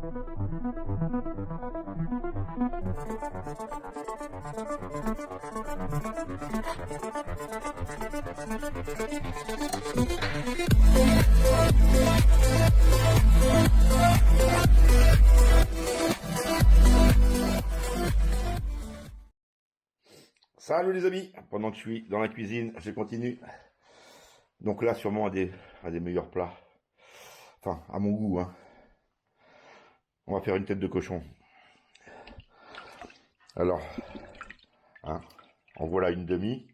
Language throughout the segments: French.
Salut les amis, pendant que je suis dans la cuisine, je continue. Donc là, sûrement un des meilleurs plats. Enfin, à mon goût, hein. On va faire une tête de cochon. Alors, hein, en voilà une demi.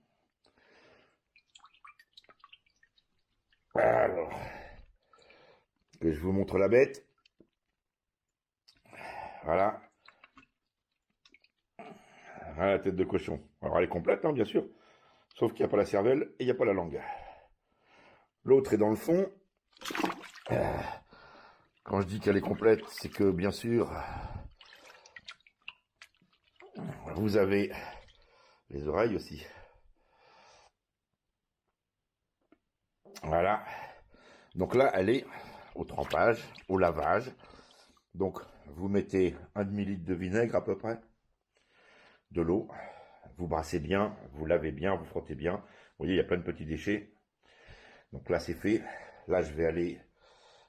Alors, que je vous montre la bête. Voilà. Voilà la tête de cochon. Alors elle est complète, hein, bien sûr. Sauf qu'il n'y a pas la cervelle et il n'y a pas la langue. L'autre est dans le fond. Quand je dis qu'elle est complète, c'est que bien sûr, vous avez les oreilles aussi. Voilà. Donc là, elle est au trempage, au lavage. Donc, vous mettez un demi-litre de vinaigre à peu près, de l'eau. Vous brassez bien, vous lavez bien, vous frottez bien. Vous voyez, il y a plein de petits déchets. Donc là, c'est fait. Là, je vais aller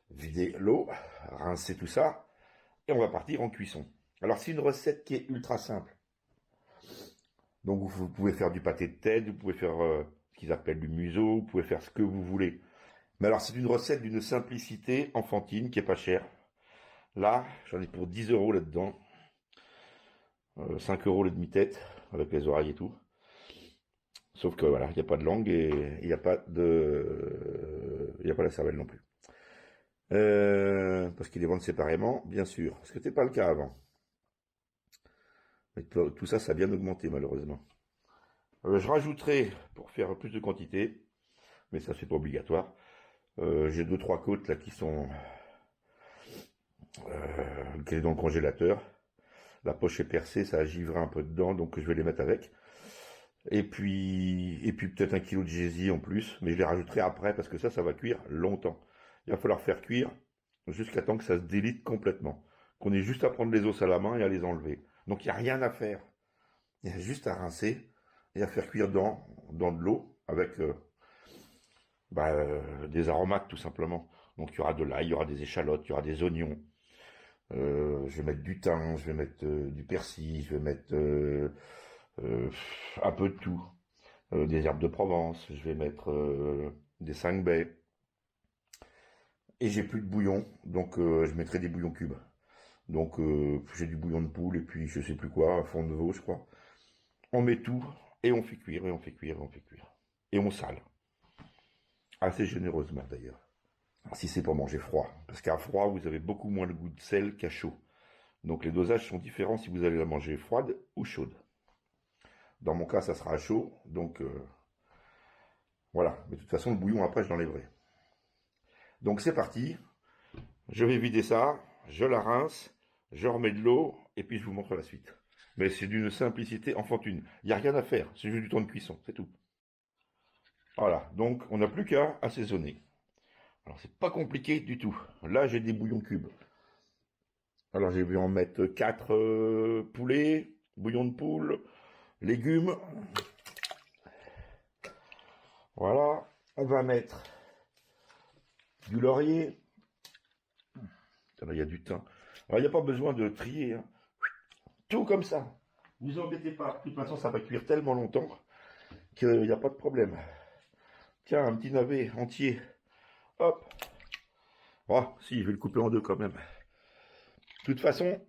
vider l'eau, rincer tout ça. Et on va partir en cuisson. Alors, c'est une recette qui est ultra simple. Donc, vous pouvez faire du pâté de tête, vous pouvez faire ce qu'ils appellent du museau, vous pouvez faire ce que vous voulez. Mais alors, c'est une recette d'une simplicité enfantine qui est pas chère. Là, j'en ai pour 10 € là-dedans. 5 € les demi-tête, avec les oreilles et tout. Sauf que voilà, il n'y a pas de langue et il n'y a pas la cervelle non plus. Parce qu'ils les vendent séparément, bien sûr. Parce que c'était pas le cas avant. Mais tout ça, ça a bien augmenté malheureusement. Je rajouterai, pour faire plus de quantité, mais ça c'est pas obligatoire, j'ai 2-3 côtes là qui sont dans le congélateur. La poche est percée, ça givre un peu dedans, donc je vais les mettre avec. Et puis peut-être 1 kilo de gésie en plus, mais je les rajouterai après parce que ça va cuire longtemps. Il va falloir faire cuire jusqu'à temps que ça se délite complètement. Qu'on ait juste à prendre les os à la main et à les enlever. Donc il n'y a rien à faire. Il y a juste à rincer et à faire cuire dans de l'eau avec des aromates tout simplement. Donc il y aura de l'ail, il y aura des échalotes, il y aura des oignons. Je vais mettre du thym, je vais mettre du persil, je vais mettre un peu de tout. Des herbes de Provence, je vais mettre des 5 baies. Et j'ai plus de bouillon, donc je mettrai des bouillons cubes. Donc j'ai du bouillon de poule et puis je sais plus quoi, un fond de veau je crois. On met tout et on fait cuire et on fait cuire et on fait cuire. Et on sale. Assez généreusement d'ailleurs. Si c'est pour manger froid. Parce qu'à froid vous avez beaucoup moins le goût de sel qu'à chaud. Donc les dosages sont différents si vous allez la manger froide ou chaude. Dans mon cas ça sera à chaud, donc voilà. Mais de toute façon le bouillon après je l'enlèverai. Donc c'est parti, je vais vider ça, je la rince, je remets de l'eau, et puis je vous montre la suite. Mais c'est d'une simplicité enfantine. Il n'y a rien à faire, c'est juste du temps de cuisson, c'est tout. Voilà, donc on n'a plus qu'à assaisonner. Alors c'est pas compliqué du tout. Là j'ai des bouillons cubes. Alors j'ai vu en mettre 4 poulets, bouillon de poule, légumes. Voilà, on va mettre du laurier. Là, il y a du thym. Alors il n'y a pas besoin de trier, hein. Tout comme ça. Ne vous embêtez pas. De toute façon, ça va cuire tellement longtemps qu'il n'y a pas de problème. Tiens, un petit navet entier. Hop. Oh, si, je vais le couper en deux quand même. De toute façon,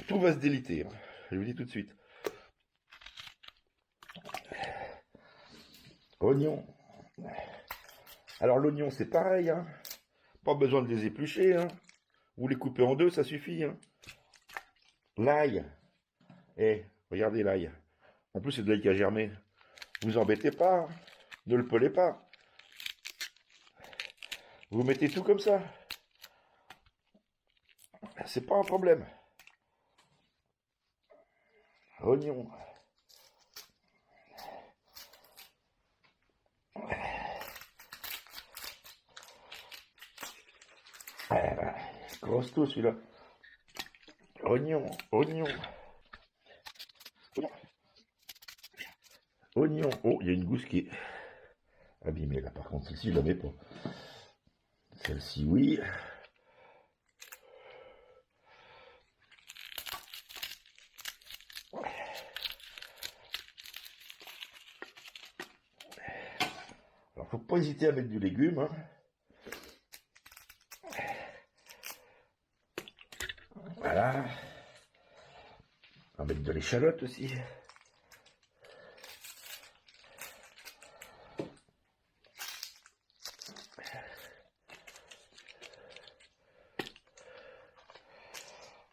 tout va se déliter, hein. Je vous dis tout de suite. Oignon. Alors l'oignon, c'est pareil, hein. Pas besoin de les éplucher, hein. Vous les coupez en deux, ça suffit, hein. L'ail. Eh, regardez l'ail. En plus, c'est de l'ail qui a germé. Vous embêtez pas, hein. Ne le pelez pas. Vous mettez tout comme ça. C'est pas un problème. Oignon. Grosse tout celui-là. oignon, oignon, oignon. Oh, il y a une gousse qui est abîmée là, par contre, celle-ci, je la mets pas. Celle-ci, oui. Alors, faut pas hésiter à mettre du légume, hein. Voilà. On va mettre de l'échalote aussi.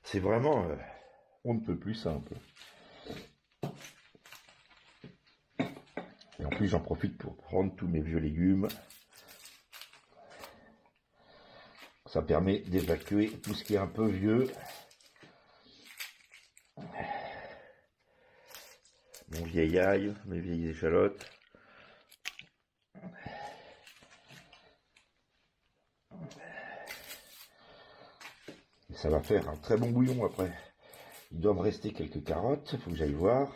C'est vraiment, on ne peut plus simple. Et en plus, j'en profite pour prendre tous mes vieux légumes. Ça permet d'évacuer tout ce qui est un peu vieux. Mon vieil ail, mes vieilles échalotes. Et ça va faire un très bon bouillon après. Il doit me rester quelques carottes, il faut que j'aille voir.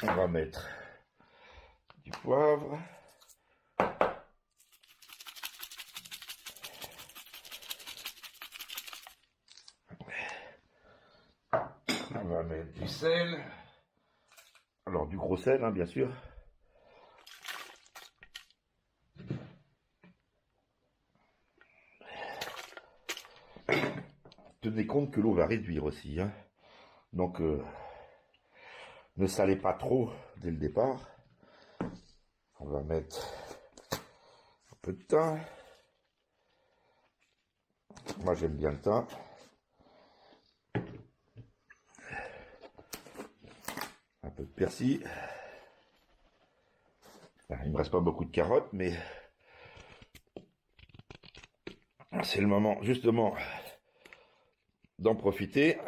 On va mettre du poivre. On va mettre du sel. Alors du gros sel, hein, bien sûr. Tenez compte que l'eau va réduire aussi, hein. Donc ne salez pas trop dès le départ. On va mettre un peu de thym. Moi j'aime bien le thym. Un peu de persil. Il ne me reste pas beaucoup de carottes, mais c'est le moment justement d'en profiter.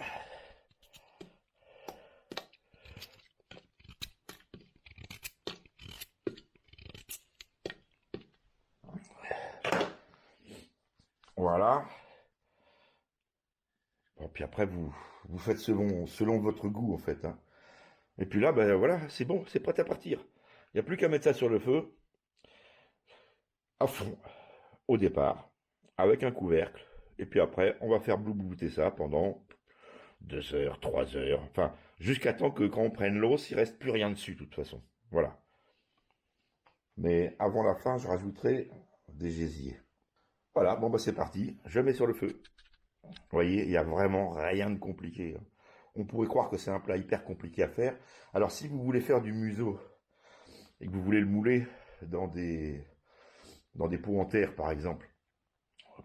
Voilà. Bon, puis après, vous faites selon votre goût, en fait, hein. Et puis là, ben voilà, c'est bon, c'est prêt à partir. Il n'y a plus qu'à mettre ça sur le feu, à fond, au départ, avec un couvercle. Et puis après, on va faire bloublouter ça pendant 2 heures, 3 heures, enfin, jusqu'à temps que quand on prenne l'os, il reste plus rien dessus, de toute façon. Voilà. Mais avant la fin, je rajouterai des gésiers. Voilà, bon bah c'est parti, je mets sur le feu. Vous voyez, il n'y a vraiment rien de compliqué, hein. On pourrait croire que c'est un plat hyper compliqué à faire. Alors si vous voulez faire du museau et que vous voulez le mouler dans des pots en terre par exemple,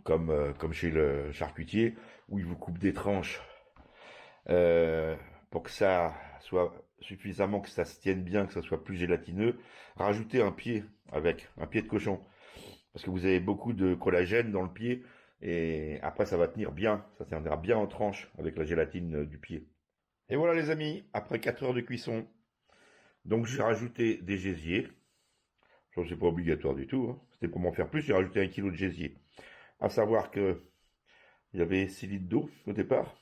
comme chez le charcutier, où il vous coupe des tranches euh, pour que ça soit suffisamment, que ça se tienne bien, que ça soit plus gélatineux, rajoutez un pied avec un pied de cochon. Parce que vous avez beaucoup de collagène dans le pied, et après ça va tenir bien, ça tiendra bien en tranche avec la gélatine du pied. Et voilà les amis, après 4 heures de cuisson, donc j'ai rajouté des gésiers. Ça c'est pas obligatoire du tout, hein. C'était pour m'en faire plus, j'ai rajouté 1 kg de gésier. À savoir que il y avait 6 litres d'eau au départ,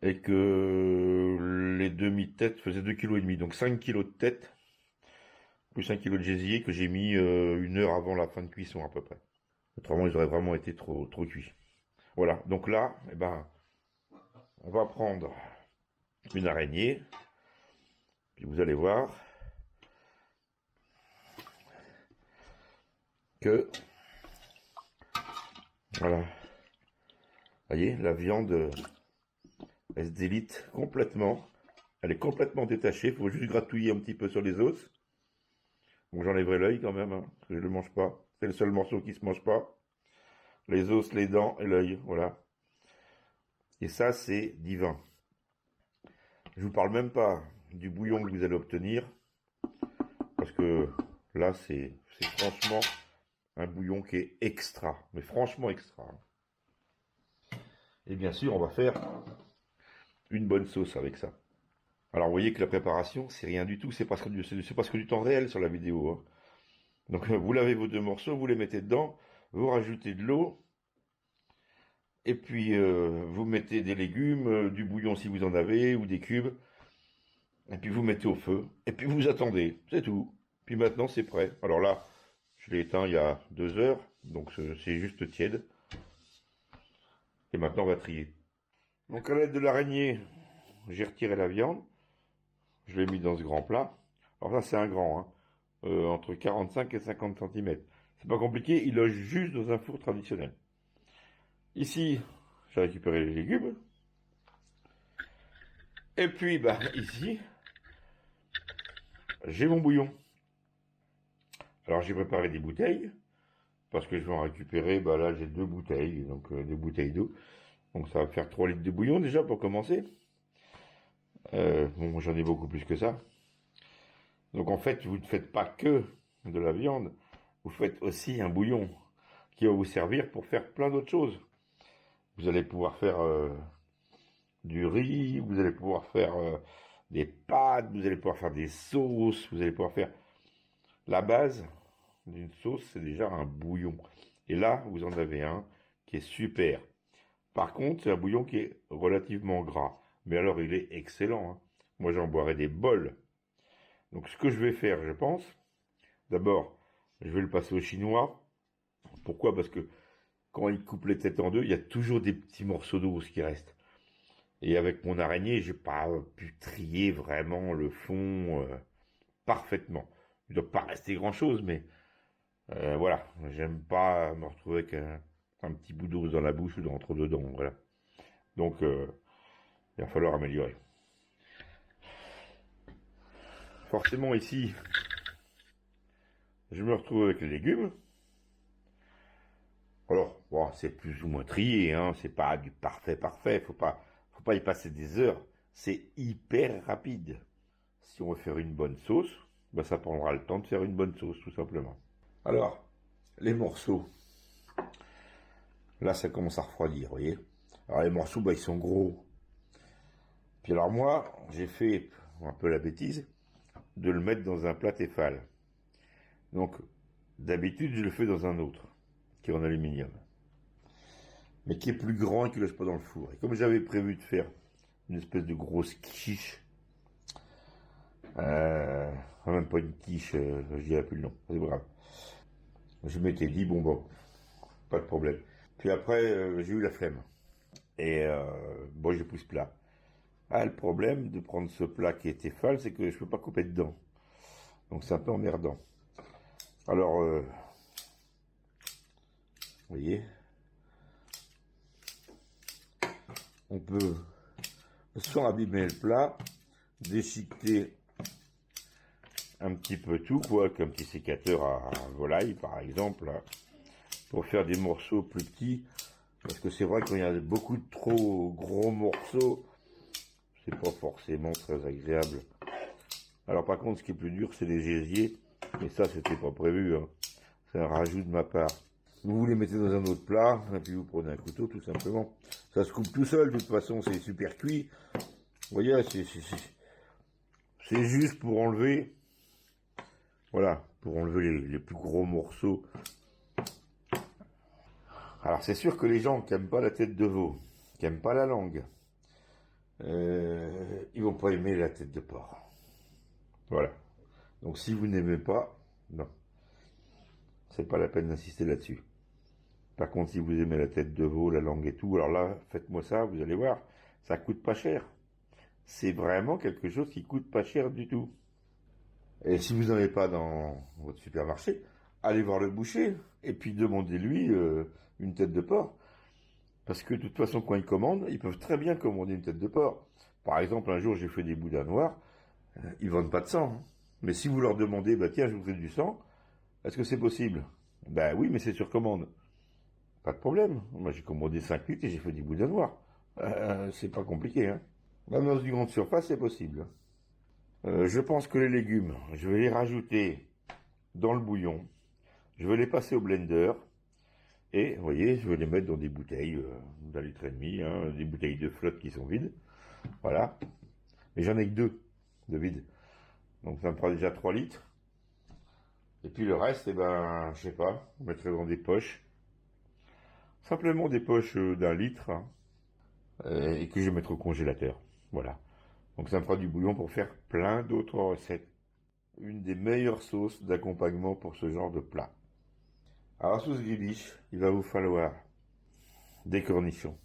et que les demi-têtes faisaient 2,5 kg, donc 5 kg de tête, plus 1 kg de gésier que j'ai mis 1 heure avant la fin de cuisson à peu près. Autrement ils auraient vraiment été trop cuits. Voilà, donc là, eh ben, on va prendre une araignée, puis vous allez voir que, voilà, vous voyez, la viande, elle se délite complètement, elle est complètement détachée, il faut juste gratouiller un petit peu sur les os. Bon, j'enlèverai l'œil quand même, hein, parce que je ne le mange pas, c'est le seul morceau qui se mange pas. Les os, les dents et l'œil, voilà. Et ça, c'est divin. Je vous parle même pas du bouillon que vous allez obtenir, parce que là, c'est franchement un bouillon qui est extra, mais franchement extra. Et bien sûr, on va faire une bonne sauce avec ça. Alors, vous voyez que la préparation, c'est rien du tout, c'est presque du temps réel sur la vidéo, hein. Donc vous lavez vos deux morceaux, vous les mettez dedans, vous rajoutez de l'eau, et puis vous mettez des légumes, du bouillon si vous en avez, ou des cubes, et puis vous mettez au feu, et puis vous attendez, c'est tout. Puis maintenant c'est prêt. Alors là, je l'ai éteint il y a 2 heures, donc c'est juste tiède. Et maintenant on va trier. Donc à l'aide de l'araignée, j'ai retiré la viande, je l'ai mis dans ce grand plat. Alors ça c'est un grand, hein, entre 45 et 50 cm. C'est pas compliqué, il loge juste dans un four traditionnel. Ici, j'ai récupéré les légumes. Et puis, bah, ici, j'ai mon bouillon. Alors, j'ai préparé des bouteilles, parce que je vais en récupérer, bah là, j'ai 2 bouteilles, donc 2 bouteilles d'eau. Donc, ça va faire 3 litres de bouillon, déjà, pour commencer. Bon, j'en ai beaucoup plus que ça. Donc, en fait, vous ne faites pas que de la viande, vous faites aussi un bouillon qui va vous servir pour faire plein d'autres choses. Vous allez pouvoir faire du riz, vous allez pouvoir faire des pâtes, vous allez pouvoir faire des sauces, vous allez pouvoir faire... La base d'une sauce, c'est déjà un bouillon. Et là, vous en avez un qui est super. Par contre, c'est un bouillon qui est relativement gras. Mais alors, il est excellent, hein. Moi, j'en boirais des bols. Donc, ce que je vais faire, je pense, d'abord, je vais le passer au chinois. Pourquoi? Parce que quand il coupe les têtes en deux, il y a toujours des petits morceaux d'os qui restent. Et avec mon araignée, j'ai pas pu trier vraiment le fond parfaitement. Il ne doit pas rester grand-chose, mais voilà, j'aime pas me retrouver avec un petit bout d'os dans la bouche ou entre dedans, voilà. Donc, il va falloir améliorer. Forcément, ici, je me retrouve avec les légumes. Alors, bon, c'est plus ou moins trié, hein, c'est pas du parfait parfait, faut pas y passer des heures. C'est hyper rapide. Si on veut faire une bonne sauce, ben ça prendra le temps de faire une bonne sauce, tout simplement. Alors, les morceaux. Là, ça commence à refroidir, vous voyez. Alors, les morceaux, ben, ils sont gros. Puis alors moi, j'ai fait un peu la bêtise de le mettre dans un plat Tefal. Donc, d'habitude, je le fais dans un autre, qui est en aluminium, mais qui est plus grand et qui ne lâche pas dans le four. Et comme j'avais prévu de faire une espèce de grosse quiche, même pas une quiche, je dirais plus le nom, c'est grave. Je m'étais dit, bon, pas de problème. Puis après, j'ai eu la flemme. Et bon, j'ai pris ce plat. Ah, le problème de prendre ce plat qui est Tefal, c'est que je peux pas couper dedans. Donc c'est un peu emmerdant. Alors, vous voyez, on peut, sans abîmer le plat, déchiqueter un petit peu tout, quoi, avec un petit sécateur à volaille, par exemple, là, pour faire des morceaux plus petits. Parce que c'est vrai qu'il y a beaucoup de trop gros morceaux, c'est pas forcément très agréable. Alors par contre, ce qui est plus dur, c'est les gésiers. Et ça, c'était pas prévu, hein. C'est un rajout de ma part. Vous les mettez dans un autre plat, et puis vous prenez un couteau, tout simplement. Ça se coupe tout seul, de toute façon, c'est super cuit. Vous voyez, c'est juste pour enlever, voilà, pour enlever les plus gros morceaux. Alors c'est sûr que les gens qui n'aiment pas la tête de veau, qui n'aiment pas la langue, ils vont pas aimer la tête de porc. Voilà. Donc si vous n'aimez pas, non, c'est pas la peine d'insister là-dessus. Par contre, si vous aimez la tête de veau, la langue et tout, alors là, faites-moi ça, vous allez voir, ça coûte pas cher. C'est vraiment quelque chose qui coûte pas cher du tout. Et si vous n'en avez pas dans votre supermarché, allez voir le boucher et puis demandez-lui une tête de porc. Parce que de toute façon, quand ils commandent, ils peuvent très bien commander une tête de porc. Par exemple, un jour, j'ai fait des boudins noirs, ils vendent pas de sang, hein. Mais si vous leur demandez, bah tiens, je voudrais du sang, est-ce que c'est possible? Ben oui, mais c'est sur commande. Pas de problème. Moi, j'ai commandé 5 litres et j'ai fait du boudin noir. C'est pas compliqué, hein. Même dans une grande surface, c'est possible. Je pense que les légumes, je vais les rajouter dans le bouillon. Je vais les passer au blender. Et, vous voyez, je vais les mettre dans des bouteilles d'un litre et demi, hein, des bouteilles de flotte qui sont vides. Voilà. Mais j'en ai que 2 de vides. Donc ça me fera déjà 3 litres. Et puis le reste, eh ben, je sais pas, on mettrait dans des poches. Simplement des poches d'1 litre, hein, et que je vais mettre au congélateur. Voilà. Donc ça me fera du bouillon pour faire plein d'autres recettes. Une des meilleures sauces d'accompagnement pour ce genre de plat. Alors, la sauce gribiche, il va vous falloir des cornichons,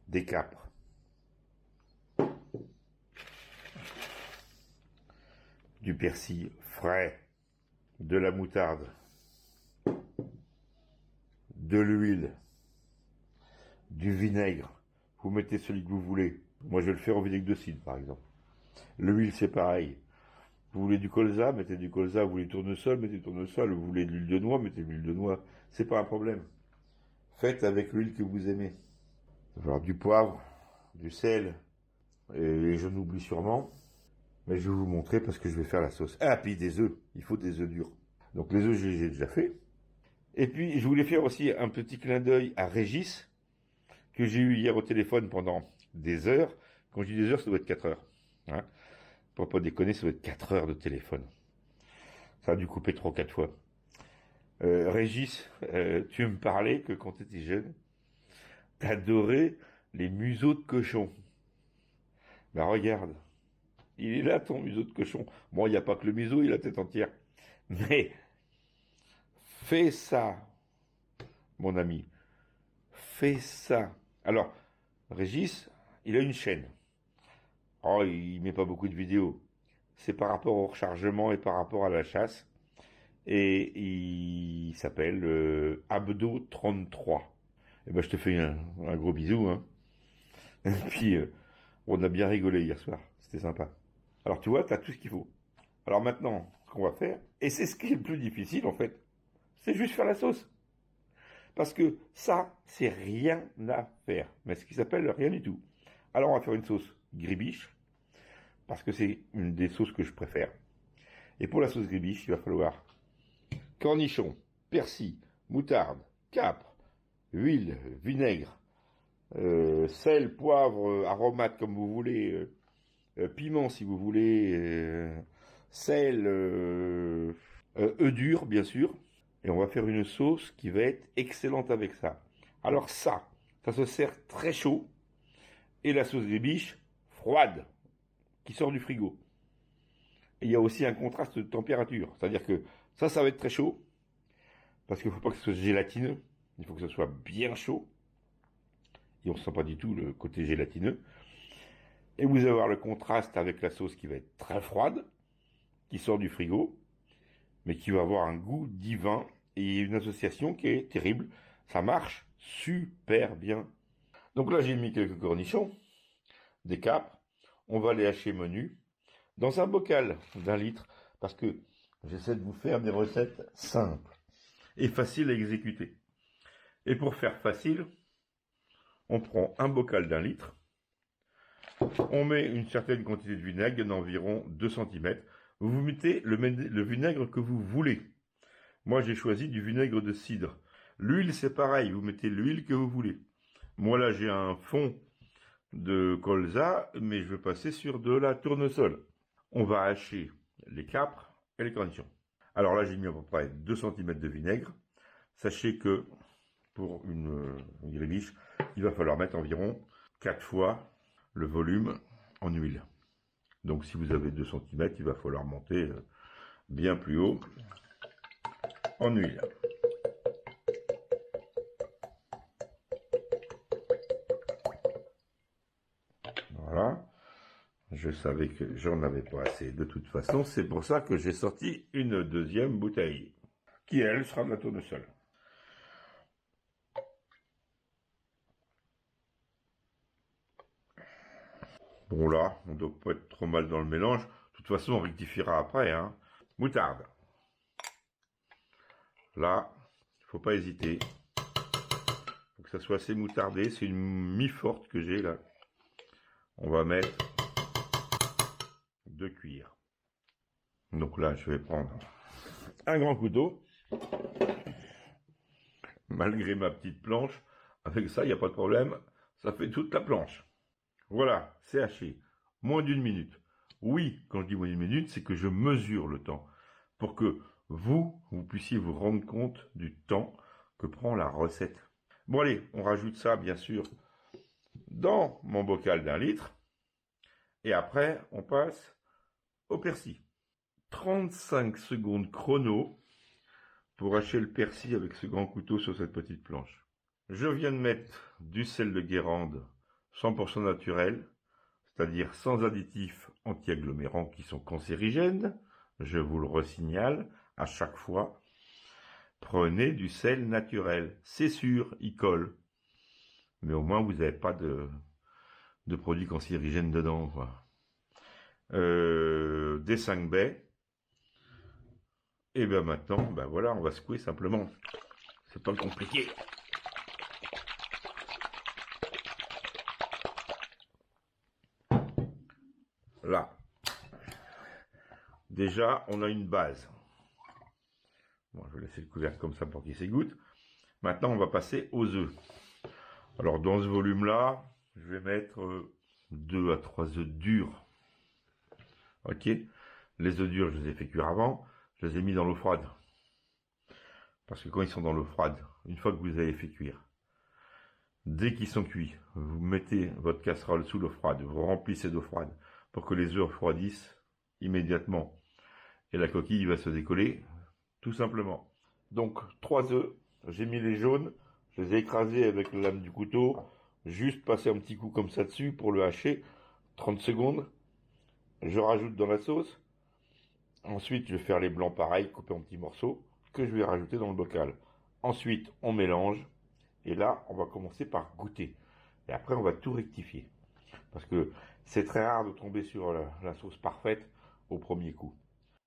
des capres, du persil frais, de la moutarde, de l'huile, du vinaigre. Vous mettez celui que vous voulez. Moi, je vais le faire au vinaigre de cidre, par exemple. L'huile, c'est pareil. Vous voulez du colza, mettez du colza. Vous voulez du tournesol, mettez du tournesol. Vous voulez de l'huile de noix, mettez de l'huile de noix. C'est pas un problème. Faites avec l'huile que vous aimez. Alors, du poivre, du sel, et j'en oublie sûrement. Mais je vais vous montrer parce que je vais faire la sauce. Ah, puis des œufs. Il faut des œufs durs. Donc les œufs, j'ai déjà fait. Et puis, je voulais faire aussi un petit clin d'œil à Régis, que j'ai eu hier au téléphone pendant des heures. Quand je dis des heures, ça doit être 4 heures. Hein, pour pas déconner, ça doit être 4 heures de téléphone. Ça a dû couper 3 ou 4 fois. Régis, tu me parlais que quand tu étais jeune, t'adorais les museaux de cochon. Ben regarde, il est là ton museau de cochon. Bon, il n'y a pas que le museau, il a la tête entière. Mais fais ça, mon ami. Fais ça. Alors, Régis, il a une chaîne. Oh, il met pas beaucoup de vidéos. C'est par rapport au rechargement et par rapport à la chasse. Et il s'appelle Abdo33. Et ben, je te fais un gros bisou. Hein. Et puis, on a bien rigolé hier soir. C'était sympa. Alors, tu vois, tu as tout ce qu'il faut. Alors maintenant, ce qu'on va faire, et c'est ce qui est le plus difficile en fait, c'est juste faire la sauce. Parce que ça, c'est rien à faire. Mais ce qui s'appelle rien du tout. Alors, on va faire une sauce gribiche, parce que c'est une des sauces que je préfère. Et pour la sauce gribiche, il va falloir cornichons, persil, moutarde, capre, huile, vinaigre, sel, poivre, aromate comme vous voulez, piment si vous voulez, sel, œufs durs bien sûr. Et on va faire une sauce qui va être excellente avec ça. Alors ça se sert très chaud. Et la sauce gribiche, froide, qui sort du frigo. Et il y a aussi un contraste de température. C'est-à-dire que ça va être très chaud. Parce qu'il ne faut pas que ce soit gélatineux. Il faut que ce soit bien chaud. Et on ne sent pas du tout le côté gélatineux. Et vous allez avoir le contraste avec la sauce qui va être très froide, qui sort du frigo, mais qui va avoir un goût divin et une association qui est terrible. Ça marche super bien. Donc là, j'ai mis quelques cornichons, des capres. On va les hacher menu dans un bocal d'1 litre parce que j'essaie de vous faire des recettes simples et faciles à exécuter. Et pour faire facile, on prend un bocal d'1 litre, on met une certaine quantité de vinaigre d'environ 2 cm. Vous mettez le vinaigre que vous voulez. Moi, j'ai choisi du vinaigre de cidre. L'huile, c'est pareil, vous mettez l'huile que vous voulez. Moi, là, j'ai un fond de colza, mais je vais passer sur de la tournesol. On va hacher les capres et les cornichons. Alors là, j'ai mis à peu près 2 cm de vinaigre. Sachez que pour une gribiche, il va falloir mettre environ 4 fois le volume en huile. Donc si vous avez 2 cm, il va falloir monter bien plus haut en huile. Voilà. Je savais que j'en avais pas assez de toute façon. C'est pour ça que j'ai sorti une deuxième bouteille, qui elle sera de la tournesol. Bon là, on ne doit pas être trop mal dans le mélange. De toute façon, on rectifiera après. Hein. Moutarde. Là, il ne faut pas hésiter. Il faut que ça soit assez moutardé. C'est une mi-forte que j'ai là. On va mettre 2 cuillères. Donc là, je vais prendre un grand couteau. Malgré ma petite planche, avec ça, il n'y a pas de problème. Ça fait toute la planche. Voilà, c'est haché. Moins d'1 minute. Oui, quand je dis moyenne minute, c'est que je mesure le temps pour que vous puissiez vous rendre compte du temps que prend la recette. Bon allez, on rajoute ça bien sûr dans mon bocal d'1 litre et après on passe au persil. 35 secondes chrono pour hacher le persil avec ce grand couteau sur cette petite planche. Je viens de mettre du sel de Guérande 100% naturel, c'est-à-dire sans additifs anti-agglomérants qui sont cancérigènes. Je vous le resignale à chaque fois. Prenez du sel naturel. C'est sûr, il colle. Mais au moins, vous n'avez pas de produits cancérigènes dedans, quoi. Des 5 baies. Et bien maintenant, ben voilà, on va secouer simplement. C'est pas compliqué. Là. Déjà, on a une base. Bon, je vais laisser le couvercle comme ça pour qu'il s'égoutte. Maintenant, on va passer aux œufs. Alors, dans ce volume-là, je vais mettre 2 à 3 œufs durs. Ok. Les œufs durs, je les ai fait cuire avant. Je les ai mis dans l'eau froide. Parce que quand ils sont dans l'eau froide, une fois que vous les avez fait cuire, dès qu'ils sont cuits, vous mettez votre casserole sous l'eau froide, vous remplissez d'eau froide pour que les œufs refroidissent immédiatement. Et la coquille va se décoller, tout simplement. Donc, 3 œufs, j'ai mis les jaunes, je les ai écrasés avec la lame du couteau, juste passer un petit coup comme ça dessus pour le hacher, 30 secondes. Je rajoute dans la sauce. Ensuite, je vais faire les blancs pareil, coupés en petits morceaux, que je vais rajouter dans le bocal. Ensuite, on mélange. Et là, on va commencer par goûter. Et après, on va tout rectifier. Parce que c'est très rare de tomber sur la sauce parfaite au premier coup.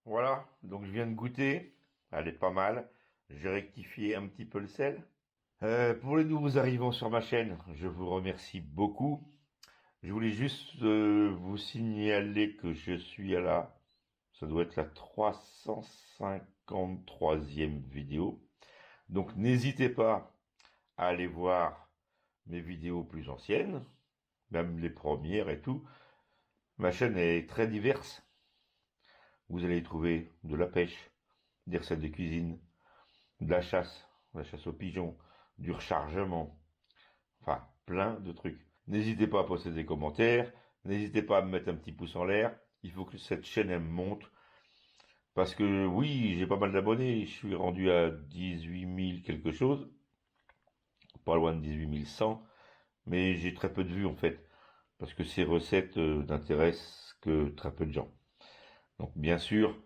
Voilà, donc je viens de goûter. Elle est pas mal. J'ai rectifié un petit peu le sel. Pour les nouveaux arrivants sur ma chaîne, je vous remercie beaucoup. Je voulais juste vous signaler que je suis à ça doit être la 353e vidéo. Donc n'hésitez pas à aller voir mes vidéos plus anciennes, même les premières et tout. Ma chaîne est très diverse. Vous allez y trouver de la pêche, des recettes de cuisine, de la chasse aux pigeons, du rechargement, enfin plein de trucs. N'hésitez pas à poster des commentaires, n'hésitez pas à me mettre un petit pouce en l'air. Il faut que cette chaîne elle monte. Parce que oui, j'ai pas mal d'abonnés, je suis rendu à 18 000 quelque chose, pas loin de 18 100, mais j'ai très peu de vues en fait, parce que ces recettes n'intéressent que très peu de gens. Donc bien sûr,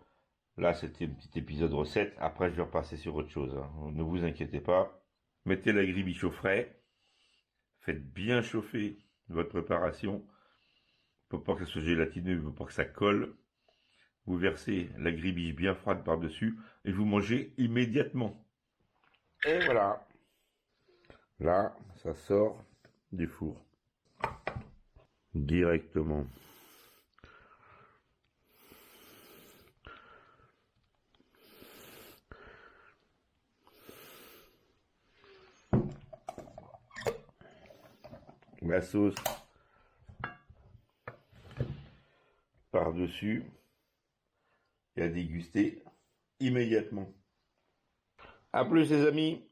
là c'était un petit épisode recette, après je vais repasser sur autre chose, hein. Ne vous inquiétez pas, mettez la gribiche au frais, faites bien chauffer votre préparation, pour pas que ce soit gélatineux, pour pas que ça colle. Vous versez la gribiche bien froide par-dessus et vous mangez immédiatement. Et voilà. Là, ça sort du four. Directement. La sauce par-dessus. Et à déguster immédiatement. A plus les amis.